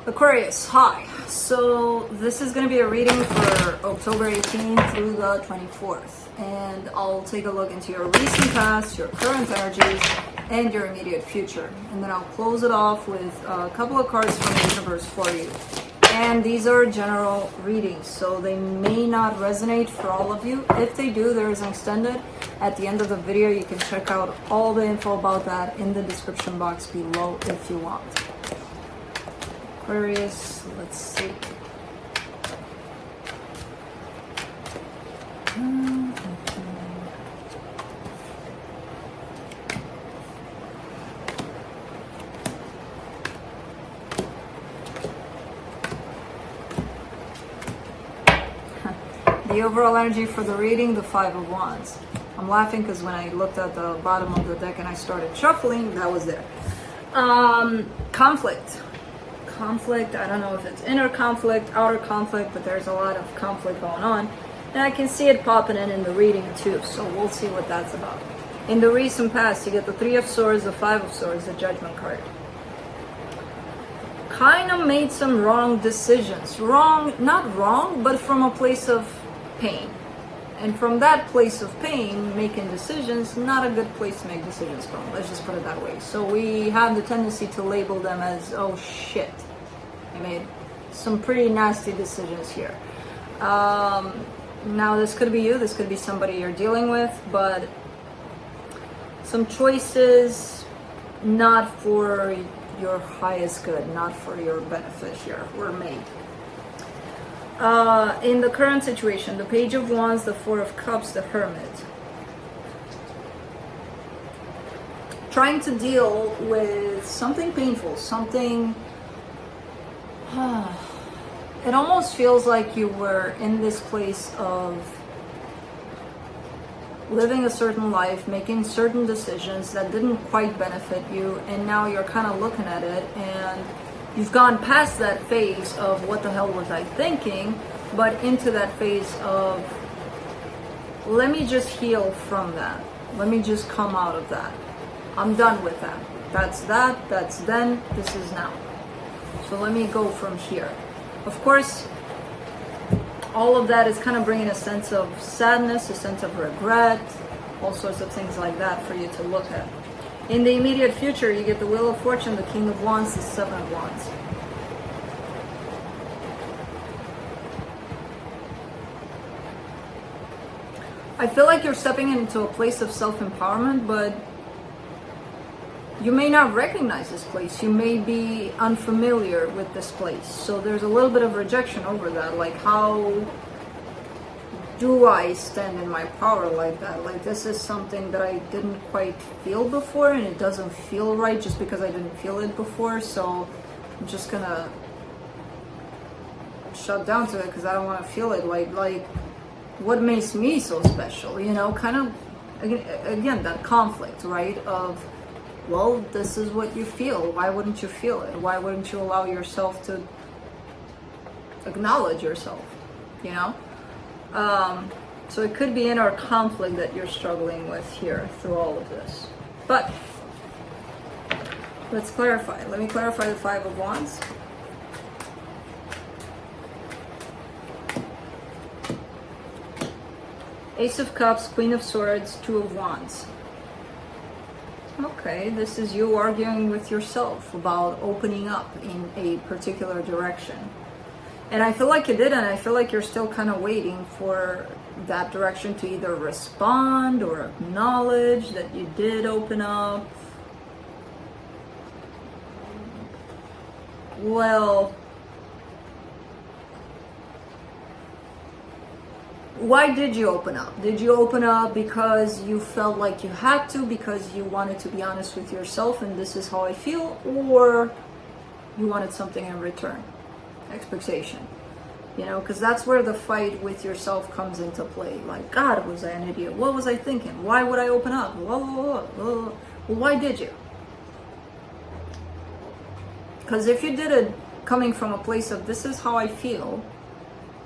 Aquarius, hi. So this is going to be a reading for October 18th through the 24th. And I'll take a look into your recent past, your current energies, and your immediate future. And then I'll close it off with a couple of cards from the universe for you. And these are general readings, so they may not resonate for all of you. If they do, there is an extended. At the end of the video, you can check out all the info about that in the description box below if you want. Aquarius, let's see. The overall energy for the reading, the Five of Wands. I'm laughing because when I looked at the bottom of the deck and I started shuffling, that was there. Conflict. Conflict, I don't know if it's inner conflict, outer conflict, but there's a lot of conflict going on. And I can see it popping in the reading too, so we'll see what that's about. In the recent past, you get the Three of Swords, the Five of Swords, the Judgment card. Kind of made some wrong decisions. Wrong, not wrong, but from a place of pain. And from that place of pain, making decisions, not a good place to make decisions from. Let's just put it that way. So we have the tendency to label them as, oh shit, I made some pretty nasty decisions here. Now this could be you, this could be somebody you're dealing with, but some choices not for your highest good, not for your benefit here, were made. In the current situation, the Page of Wands, the Four of Cups, the Hermit. Trying to deal with something painful, something... It almost feels like you were in this place of living a certain life, making certain decisions that didn't quite benefit you, and now you're kind of looking at it and you've gone past that phase of what the hell was I thinking, but into that phase of let me just heal from that. Let me just come out of that. I'm done with that. That's then, this is now. So let me go from here. Of course, all of that is kind of bringing a sense of sadness, a sense of regret, all sorts of things like that for you to look at. In the immediate future, you get the Wheel of Fortune, the King of Wands, the Seven of Wands. I feel like you're stepping into a place of self-empowerment, but you may not recognize this place. You may be unfamiliar with this place. So there's a little bit of rejection over that. Like, how do I stand in my power like that? Like, this is something that I didn't quite feel before, and it doesn't feel right just because I didn't feel it before. So I'm just gonna shut down to it because I don't want to feel it. Like what makes me so special? You know, kind of again that conflict, right? Of, well, this is what you feel. Why wouldn't you feel it? Why wouldn't you allow yourself to acknowledge yourself? You know. So it could be inner conflict that you're struggling with here through all of this. But let's clarify. Let me clarify the Five of Wands. Ace of Cups, Queen of Swords, Two of Wands. Okay, this is you arguing with yourself about opening up in a particular direction. And I feel like you did, and I feel like you're still kind of waiting for that direction to either respond or acknowledge that you did open up. Well, why did you open up? Did you open up because you felt like you had to, because you wanted to be honest with yourself and this is how I feel, or you wanted something in return? Expectation, you know, because that's where the fight with yourself comes into play. Like, God, was I an idiot? What was I thinking? Why would I open up? Well, why did you? Because if you did it coming from a place of this is how I feel,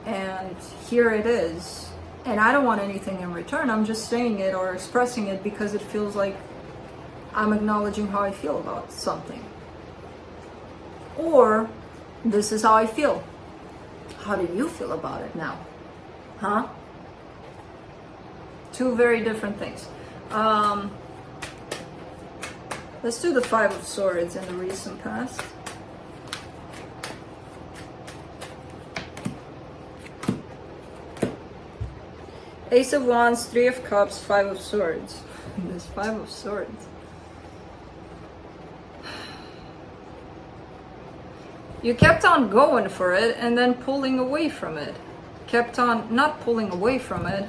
and here it is, and I don't want anything in return, I'm just saying it or expressing it because it feels like I'm acknowledging how I feel about something. Or This is how I feel. How do you feel about it now? Huh? Two very different things. Let's do the Five of Swords in the recent past. Ace of Wands, Three of Cups, Five of Swords. This Five of Swords. You kept on going for it and then pulling away from it. Kept on not pulling away from it.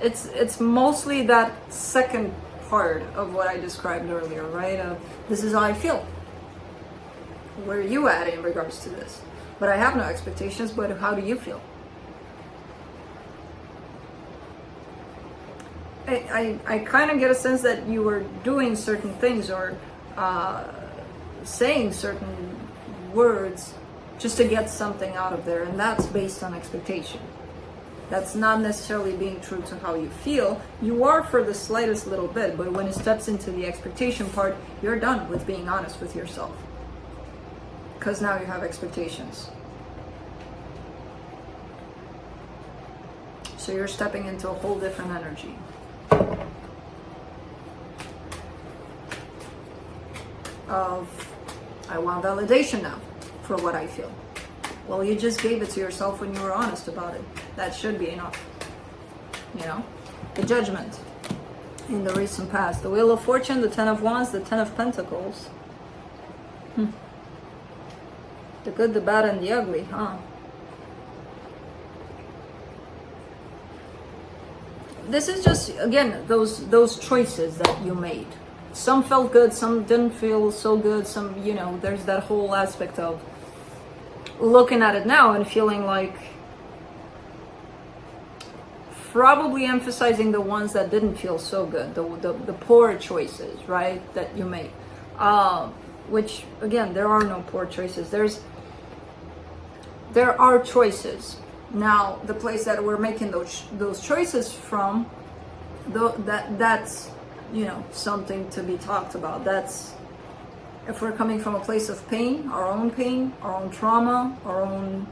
It's mostly that second part of what I described earlier, right? This is how I feel. Where are you at in regards to this? But I have no expectations, but how do you feel? I kind of get a sense that you were doing certain things or saying certain words just to get something out of there, and that's based on expectation. That's not necessarily being true to how you feel. You are for the slightest little bit, but when it steps into the expectation part, you're done with being honest with yourself. Because now you have expectations. So you're stepping into a whole different energy. I want validation now for what I feel. Well, you just gave it to yourself when you were honest about it. That should be enough. You know? The Judgment in the recent past. The Wheel of Fortune, the Ten of Wands, the Ten of Pentacles. The good, the bad, and the ugly, huh? This is just, again, those choices that you made. Some felt good, some didn't feel so good, some, you know, there's that whole aspect of looking at it now and feeling like probably emphasizing the ones that didn't feel so good, the poor choices, right, that you made. Which, again, there are no poor choices. There are choices. Now, the place that we're making those choices from, that's, you know, something to be talked about. That's, if we're coming from a place of pain, our own trauma, our own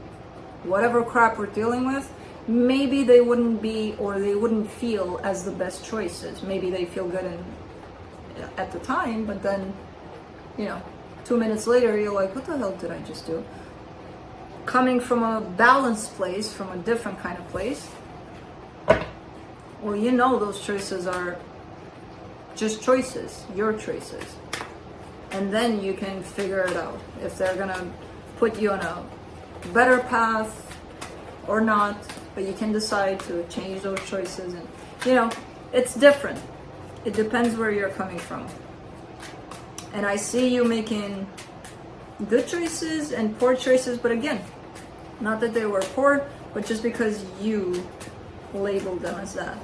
whatever crap we're dealing with, maybe they wouldn't be, or they wouldn't feel as the best choices. Maybe they feel good at the time, but then, you know, 2 minutes later, you're like, what the hell did I just do? Coming from a balanced place, from a different kind of place, well, you know those choices are just choices, your choices. And then you can figure it out if they're gonna put you on a better path or not, but you can decide to change those choices. And, you know, it's different. It depends where you're coming from. And I see you making good choices and poor choices, but again, not that they were poor, but just because you labeled them as that.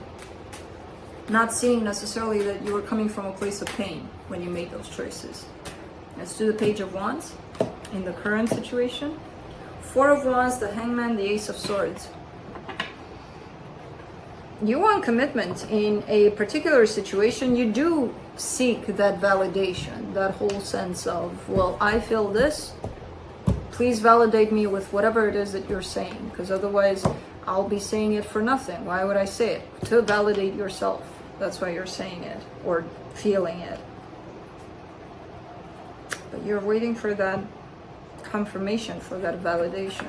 Not seeing necessarily that you were coming from a place of pain when you made those choices. Let's do the Page of Wands in the current situation. Four of Wands, the Hangman, the Ace of Swords. You want commitment in a particular situation. You do seek that validation, that whole sense of, well, I feel this, please validate me with whatever it is that you're saying, because otherwise I'll be saying it for nothing. Why would I say it? To validate yourself. That's why you're saying it or feeling it. But you're waiting for that confirmation, for that validation.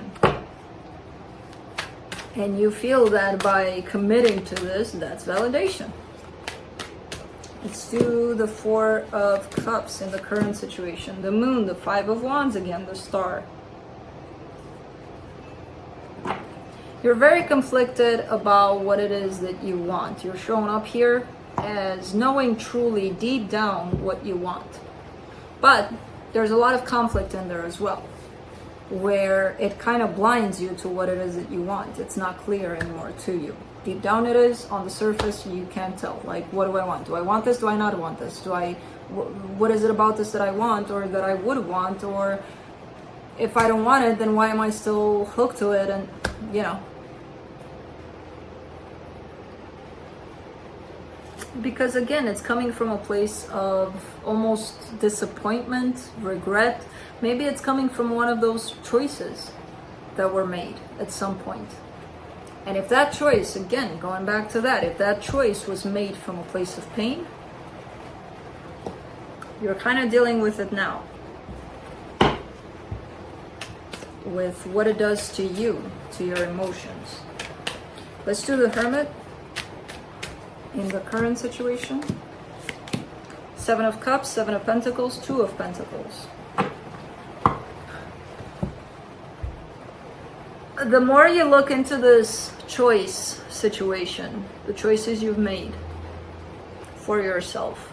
And you feel that by committing to this, that's validation. Let's do the Four of Cups in the current situation. The Moon, the Five of Wands again, the Star. You're very conflicted about what it is that you want. You're showing up here as knowing truly deep down what you want. But there's a lot of conflict in there as well, where it kind of blinds you to what it is that you want. It's not clear anymore to you. Deep down it is, on the surface you can't tell. Like, what do I want? Do I want this? Do I not want this? What is it about this that I want or that I would want? Or if I don't want it, then why am I still hooked to it? And, you know. Because again, it's coming from a place of almost disappointment, regret. Maybe it's coming from one of those choices that were made at some point. And if that choice, again, going back to that, if that choice was made from a place of pain, you're kind of dealing with it now. With what it does to you, to your emotions. Let's do the Hermit in the current situation. 7 of Cups, 7 of Pentacles, 2 of Pentacles. The more you look into this choice situation, the choices you've made for yourself,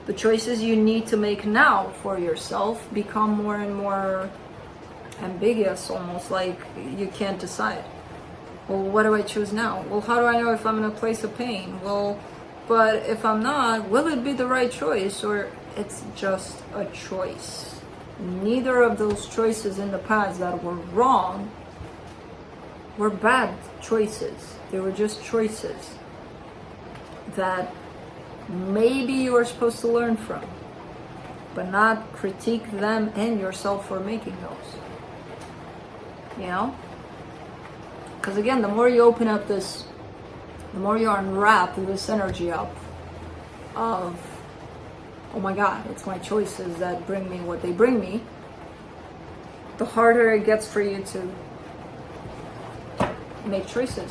the choices you need to make now for yourself become more and more ambiguous, almost like you can't decide. Well, what do I choose now? Well, how do I know if I'm in a place of pain? Well, but if I'm not, will it be the right choice, or it's just a choice? Neither of those choices in the past that were wrong were bad choices. They were just choices that maybe you were supposed to learn from, but not critique them and yourself for making those. You know? Because again, the more you open up this, the more you unwrap this energy up of, oh my God, it's my choices that bring me what they bring me, the harder it gets for you to make choices.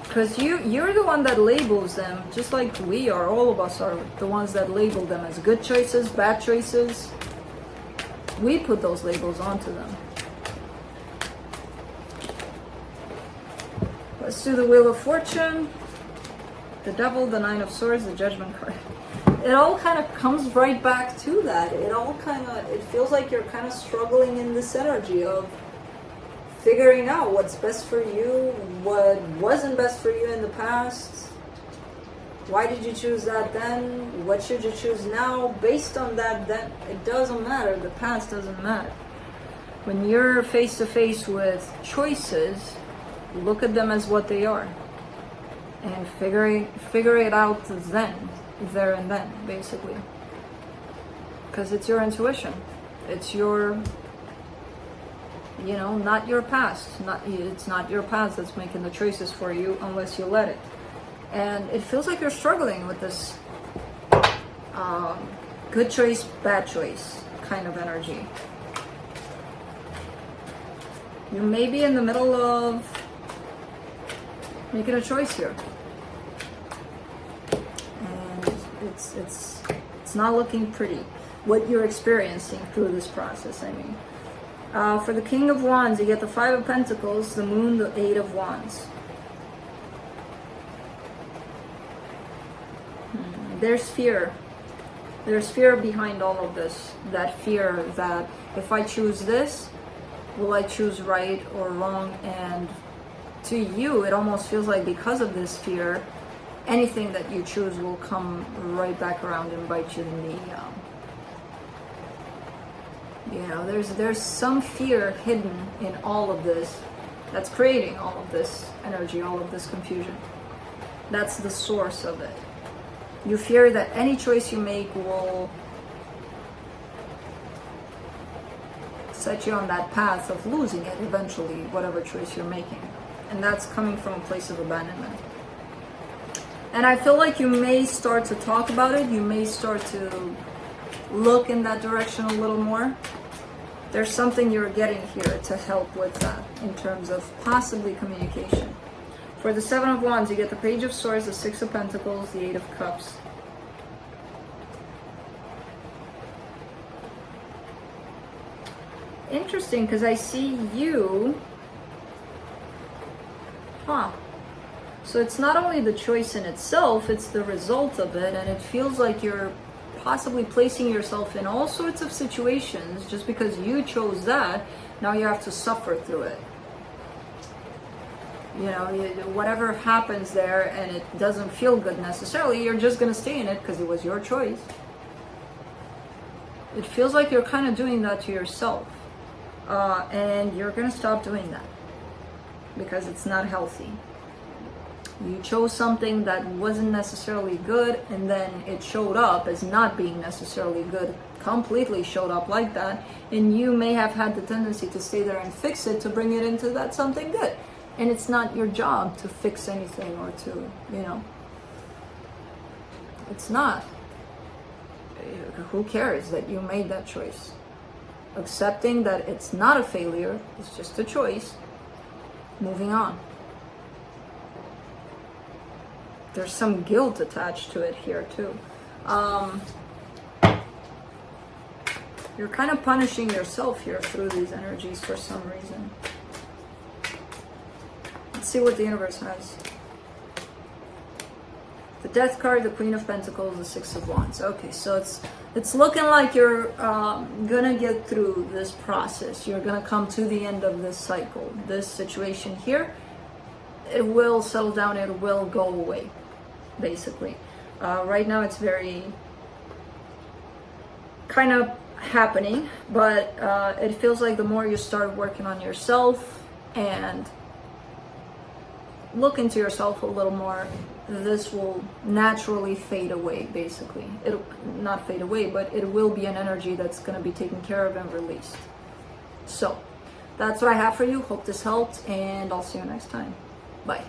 Because you're the one that labels them, just like we are, all of us are the ones that label them as good choices, bad choices. We put those labels onto them. Let's do the Wheel of Fortune, the Devil, the 9 of Swords, the Judgment card. It all kind of comes right back to that. It feels like you're kind of struggling in this energy of figuring out what's best for you, what wasn't best for you in the past. Why did you choose that then? What should you choose now? Based on that, then it doesn't matter. The past doesn't matter. When you're face to face with choices, look at them as what they are. And figure it out then, there and then, basically. Because it's your intuition. It's your, not your past. It's not your past that's making the choices for you unless you let it. And it feels like you're struggling with this good choice, bad choice kind of energy. You may be in the middle of making a choice here. And it's not looking pretty, what you're experiencing through this process, I mean. For the King of Wands, you get the 5 of Pentacles, the Moon, the 8 of Wands. There's fear. There's fear behind all of this. That fear that if I choose this, will I choose right or wrong? And to you, it almost feels like because of this fear, anything that you choose will come right back around and bite you in the there's some fear hidden in all of this that's creating all of this energy, all of this confusion. That's the source of it. You fear that any choice you make will set you on that path of losing it eventually, whatever choice you're making. And that's coming from a place of abandonment. And I feel like you may start to talk about it. You may start to look in that direction a little more. There's something you're getting here to help with that in terms of possibly communication. For the 7 of Wands, you get the Page of Swords, the 6 of Pentacles, the 8 of Cups. Interesting, because I see you. So it's not only the choice in itself, it's the result of it, and it feels like you're possibly placing yourself in all sorts of situations just because you chose that. Now you have to suffer through it. Whatever happens there and it doesn't feel good necessarily, you're just going to stay in it because it was your choice. It feels like you're kind of doing that to yourself. And you're going to stop doing that because it's not healthy. You chose something that wasn't necessarily good, and then it showed up as not being necessarily good, completely showed up like that, and you may have had the tendency to stay there and fix it to bring it into that something good. And it's not your job to fix anything or to, you know, it's not. Who cares that you made that choice? Accepting that it's not a failure, it's just a choice. Moving on. There's some guilt attached to it here too. You're kind of punishing yourself here through these energies for some reason. Let's see what the universe has. The Death card, the Queen of Pentacles, the Six of Wands. Okay, so it's looking like you're gonna get through this process. You're gonna come to the end of this cycle. This situation here, it will settle down. It will go away, basically. Right now, it's very kind of happening, but it feels like the more you start working on yourself and look into yourself a little more, this will naturally fade away, basically. It'll not fade away, but it will be an energy that's going to be taken care of and released. So that's what I have for you. Hope this helped, and I'll see you next time. Bye.